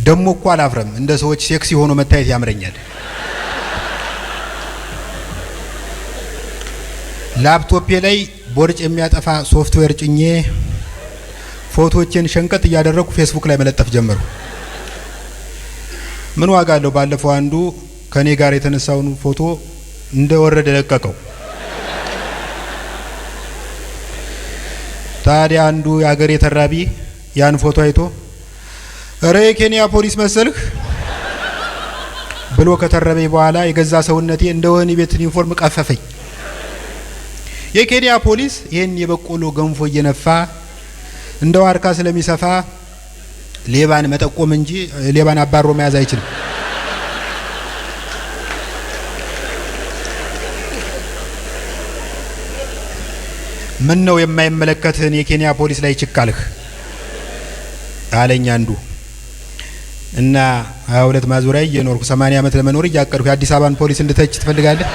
ደሞ እኮ አላፍረም እንደ ሰዎች ሴክሲ ሆኖ መታየት ያምረኛል። ላፕቶፔ ላይ ቦርጭ የሚያጠፋ ሶፍትዌር ጭኜ ፎቶዎችን ሸንቀጥ እያደረኩ ፌስቡክ ላይ መለጠፍ ጀመሩ። ምን ዋጋ አለው? ባለፈው አንዱ ከኔ ጋር የተነሳውን ፎቶ እንደወረደ ለቀቀው። ታዲያ አንዱ የሀገር የተራቢ ያን ፎቶ አይቶ እረ የኬንያ ፖሊስ መሰልህ ብሎ ከተረበኝ በኋላ የገዛ ሰውነቴ እንደ ወህኒ ቤት ዩኒፎርም ቀፈፈኝ። የኬንያ ፖሊስ ይሄን የበቆሎ ገንፎ እየነፋ እንደ ዋርካ ስለሚሰፋ ሌባን መጠቆም እንጂ ሌባን አባሮ መያዝ አይችልም። ምን ነው የማይመለከትህን የኬንያ ፖሊስ ላይ ችካልህ አለኝ አንዱ። እና 22 ማዞሪያ እየኖርኩ 80 ዓመት ለመኖር እያቀድኩ የአዲስ አበባን ፖሊስ እንድተች ትፈልጋለህ?